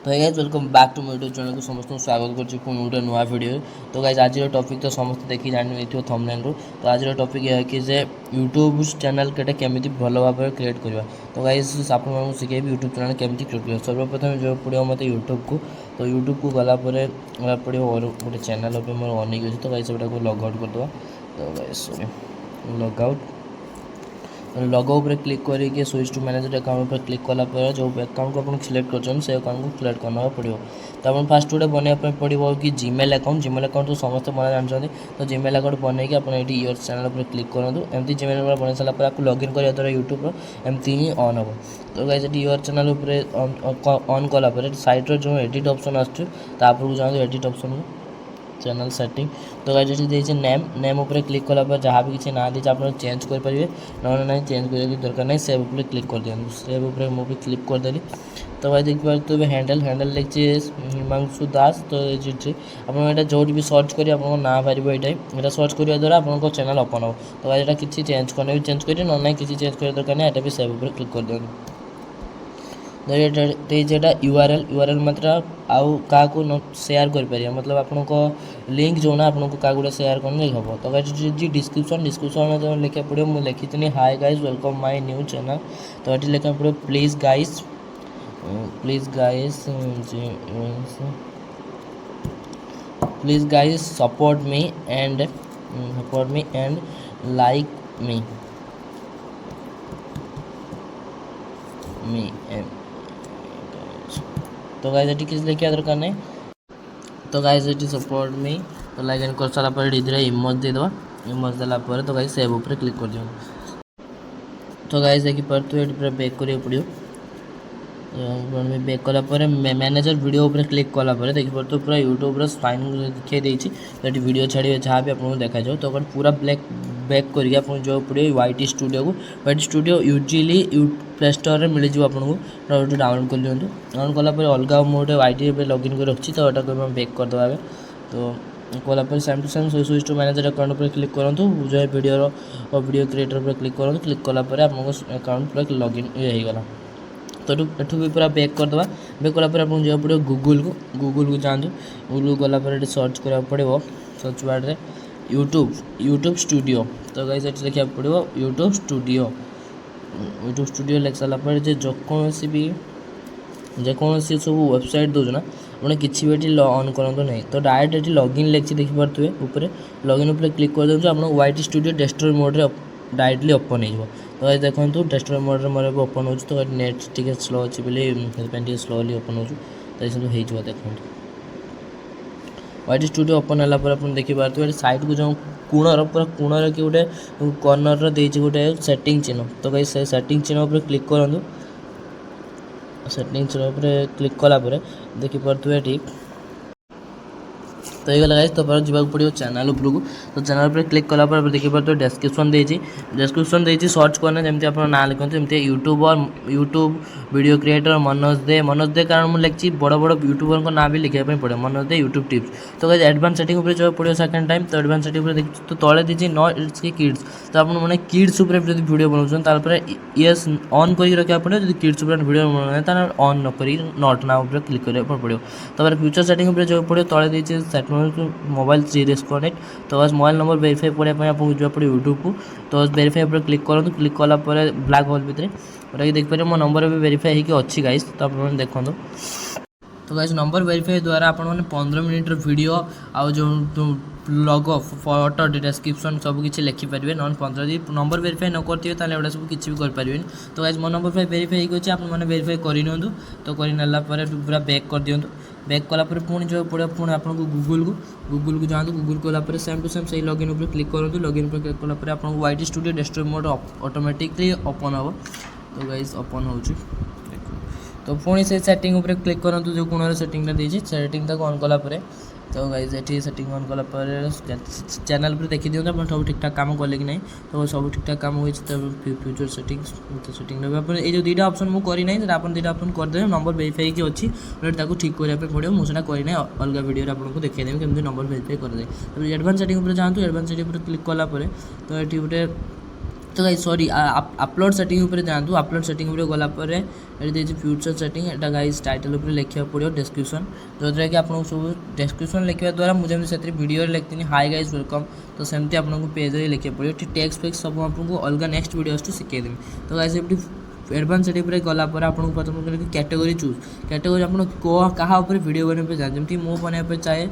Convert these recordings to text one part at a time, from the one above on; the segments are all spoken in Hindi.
तो guys welcome back to my YouTube channel को समस्त स्वागत कर गोटे नुआ वीडियो। तो गाइज आज टॉपिक तो समस्त देखी जानी थंबनेल रू। तो आज टॉपिक यह कि जे यूट्यूब चैनल केमी भल भाव क्रिएट करवा। तो गाइज आप शिखेबी यूट्यूब चैनल केमी क्रिएट कर। सर्वप्रथम जो पड़ो मत यूट्यूब को, तो यूट्यूब को गला पड़ो और गोटे चैनल मोर अनेक अच्छे। तो गाइज से लॉग आउट करदे। तो guys sorry log out logo पर क्लिक करके स्विच टू मैनेज अकाउंट पर क्लिक कलापर जो अकाउंट को आप सिलेक्ट कर से अकाउंट को सिलेक्ट करना पड़ो। तो आप फास्ट गोटे बनवाई पड़ो कि जीमेल अकाउंट तो समस्त बना जानते। तो जीमेल अकाउंट बनई आप यूर चैनल पर क्लिक करूँ। एमती जीमेल बन सारापर आपको लॉगिन करने द्वारा यूट्यूब एमती ही ऑन हम। तो गाइस यूर चैनल ऑन कलापर साइड जो एडिट ऑप्शन आसपर जाऊँ एडिट ऑप्शन चैनल सेटिंग। तो गाइस ये नेम उपर क्लिक कलापर जहाँ भी किसी ना दीजिए आप चेंज करेंगे ना चेंज करने दरकार नहीं। सेव उपर क्लिक कर दिखाँ सेव उपर मुझे क्लिक करदेली। तो भाई देखिए तो हैंडल लिखी हिमांशु दास। तो ये आप जो भी सर्च करेंगे आप ना पार यहाँ सर्च करने द्वारा आप चैनल ओपन हो। तो भाई किसी चेंज करने भी चेंज करेंगे ना किसी चेंज करने दरकार नहीं। यहाँ भी सेव उपर क्लिक कर दिखाँ। तो यूआरएल मतलब आउ क्या शेयर कर मतलब आपको लिंक जो ना आपको क्या गोटे शेयर करने हम। तो जी डिस्क्रिप्शन में लिखा पड़ो मुझे लिखी hi guys welcome my new channel. तो ये लिखा पड़ो please guys support me and like me तो गाइस ये किस लिखे दरकार नहीं। तो गाइस ये सपोर्ट मी तो लाइक एंड कर सारा पर इधर इमोज देदेवा। इमोज देलापर तो गाइस सेव ऊपर क्लिक कर दियो। तो गाइस देखी पर तो ये पूरा बैक करियो पड़ियो। बैक कलापर मैनेजर वीडियो उपर क्लिक कलापर देखिए तो पूरा यूट्यूब साइन दिखाई देती। तो ये वीडियो छाड़िए जहाँ भी आपको देखा जाए। तो पूरा बैक करके आप जो पड़े वाईटी स्टूडियो को YT studio usually play store में मिल जाए आपको। तो डाउनलोड कर लिंटू डाउनलोड कलापर अलग मोटे वाईटी लॉगिन कर रखी। तो यहाँ बैक करदे। तो कलापर same to same switch to manager account पर क्लिक करूँ जो वीडियो क्रिएटर पर क्लिक करूँ। क्लिक कलापर आप अकाउंट पूरा लॉगिन ये होगा। तो एठू भी पूरा बैक करदे। बैक कलापर आप जो पड़ो गूगल को जातु गूगल को गलापर सर्च करा पड़ो सर्च बार यूट्यूब स्टूडियो। तो गाइस ये देखा पड़ो यूट्यूब स्टूडियो लिख सारापर जेकोसी सब वेबसाइट दूँ ना अपने किसी भी ऑन करूँ नहीं। तो डायरेक्ट ये लॉगिन लिखी देखिपे ऊपर लॉगिन उपर क्लिक कर दूँ आप वाईटी स्टूडियो डेस्कटॉप मोड रे डायरेक्टली ओपन हो। तो देखो डेस्कटॉप मोड रे मोर ओपन हो। तो नेट टी स्लो अच्छी बोली स्लोली ओपन हो। तो देखो वाईटी स्टूडियो ओपन है देखिए साइड को जो कोणर पूरा कोणर कि गोटे कर्नर देती गोटे सेटिंग चिन्ह। तो कहीं से सेटिंग चिन्ह उपर क्लिक करूँ। सेटिंग चिन्ह उपर क्लिक कलापर देखिपे ये तो ये गाइस। तो जावाक पड़ो चैनल उपरको। तो चैनल पर क्लिक कलापर देखिए डेस्क्रिप्शन देती सर्च करना जमी आप ना लिखते जमी यूट्यूब वीडियो क्रिएटर मनोज दे कारण मुझे लिखी बड़ यूट्यूबर को ना भी लिखापी पड़े मनोज दे यूट्यूब टिप्स। तो गाइस एडवांस सेटिंग उपर जो पड़ो सेकेंड टाइम। तो एडवांस सेटिंग देखिए तो तले दीजिए नॉट इट्स की किड्स। तो आप मैंने किड्स उपर जो वीडियो बनाऊँ येस ऑन कर रखा पड़ो। जो किड्स उपर वीडियो बना ऑन न कर नॉट ना उपर क्लिक करने पड़ो। तो फ्यूचर सेटिंग उपर जो पड़ो तले दीजिए मोबाइल सीरीज कनेक्ट। तो बस मोबाइल नंबर वेरीफाई करने आपको जो पड़े यूट्यूब को। तो बस वेरीफाई पर क्लिक करूँ। क्लिक कलापर ब्लैक होल भितर जोटा देखिए मो नंबर भी वेरीफाई होगी अच्छी गाइस। तो आप देखो तो गाइस नंबर वेरीफाई द्वारा आप 15 मिनट वीडियो आउ जो लोगो फोटो डिस्क्रिप्शन सब किसी लिखिपारे ना 15 नंबर वेरीफाई न करते एवढा सब किसी भी करें। तो गाइस मो नंबर वेरीफाई होगी आपने वेरीफाई कर। तो करनेला पूरा बैक कर दिंतु। बैक कलापर पुणी जो पड़ो पुणी आपको गूगल को जातु गूगल कलापर सेम टू सेम से लॉगिन उपर क्लिक करूँ। लॉगिन पर क्लिक कलापर आपको YT studio desktop mode automatically open हम। तो गाइस ओपन हो। तो पुणी से सेटिंग उपर क्लिक करूँ जो कोण सेटिंग देती सेटिंग तक ऑन कलापर। तो गाइस ये सेटिंग ऑन कलापर चैनल पर देखी दिखाँ आप सब ठीक ठाक काम कले कि नहीं। तो सब ठीक ठाक काम हो। फ्यूचर सेटिंग्स तो सेटिंग ये जो दुईटा ऑप्शन मुझे करना आप दुईटा ऑप्शन करदे नंबर वेरीफाई की अच्छी ठीक करने पड़ो। मुझे करना अलग वीडियो आपको देखदेवी केमती नंबर वेरीफाई करदे। तो एडवांस सेटिंग जातु एडवांस सेटिंग क्लिक कलापर तो ये गोटे तो गाइस सॉरी अपलोड सेटिंग ऊपर जातु अपलोड सेटिंग ऊपर गला फ्यूचर सेटिंग एटा गाइस टाइटल ऊपर लिखा पड़ो डिस्क्रिप्शन जो कि आपको सब डिस्क्रिप्शन लिखा द्वारा मुझे से वीडियो लिखती हाई गाइस वेलकम तो सेमती आपको पेज लिखा पड़ो टेक्स्ट फेक्स सब आपको अलग नेक्स्ट वीडियोस टू शिखेदेवी तो गाइस एडवांस सेटिंग गला आपको प्रथम कैटेगरी चूज कैटेगरी आप क्या वीडियो बनाने जमी मो बनाया चाहे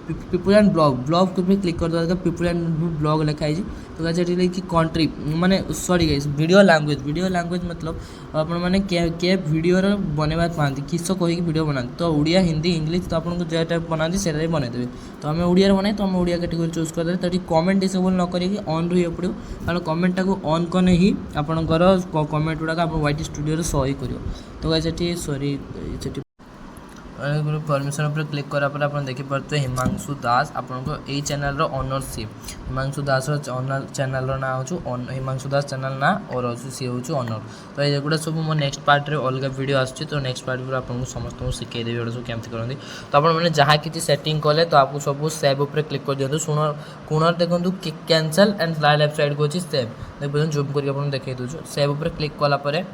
पीपल एंड ब्लॉग को भी क्लिक कर दो पीपल एंड ब्लॉग लिखाई तो गाइस ये कि कंट्री माने सॉरी गाइस वीडियो लैंग्वेज मतलब आपण माने के वीडियो बनवा पाती किस कहीकि वीडियो बनाते तो ओडिया हिंदी इंग्लिश तो आपको जो टाइप बनाती से बनई देवे तो आम ओडिया बनाए तो आम ओडिया कैटेगरी चूज करदे तो कमेंट डिसेबल न करी ऑन रही पड़ो कारण कमेंटा को ऑन कने ही आपणकर कमेंट गुड़ाक आप वाइट स्टूडियो सही कर तो गाइस ये सॉरी परमिशन पर क्लिक करा पर आप देखिपे हिमांशु दास आपको यही चैनल ओनरशिप हिमांशु दास चैनल ना हो हिमांशु दास चैनल ना और सी हूँ ओनर तो ये गुड़ा सब मो नेक्स्ट पार्ट रे अलग वीडियो आसुच्छी तो नेक्स्ट पार्ट पर आपको समस्त शिखेदेवी एटा सब केमती करती तो आपने जहाँ किसी सेटिंग कले तो आपको सब सेव उपर क्लिक कर दिखाँ शुण कोण देखो cancel and fly left side को अच्छी सेव देखिए जूम करके देखा दूसरा सेव उपर क्लिक कलापर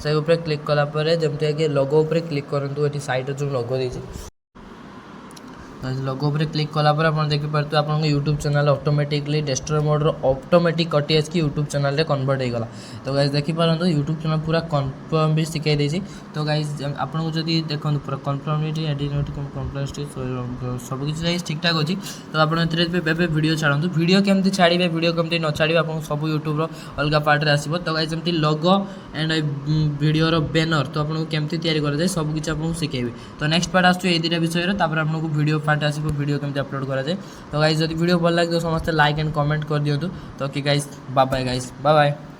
से ऊपर क्लिक कलापर जमती कि लोगो उपर क्लिक करूँ ये साइड जो लोगो देती लोगो उपर क्लिक कलापर आप देखिपे आप YouTube channel automatically destroy mode automatic कटि आसिक यूट्यूब चैनल रे कन्वर्ट हो गला तो गाइस देखिपारंतु यूट्यूब चैनल पूरा कन्फर्म भी शिखाई देछि तो गाइस आपको जदि देखो पूरा कन्फर्मिटी एडिट कम्प्लेक्सिटी सब किसी ठीक ठाक अच्छी तो आप वीडियो छाड़ू वीडियो केमती छाड़े वीडियो केमती न छाड़े आप सब यूट्यूब अलग पार्ट आसो तो गाइस जमी लोगो एंड वीडियो बैनर तो आपको केमती तैयारी कराए सब किसी आपको शिखेबी तो नेक्स्ट पार्ट आसो ये दुटा विषय आपको वीडियो पार्ट आसो वीडियो केमती अपलोड कराए तो गाइस जब वीडियो भल लगे तो समस्त लाइक एंड कमेंट कर दिंतु तो कि guys bye bye guys bye bye.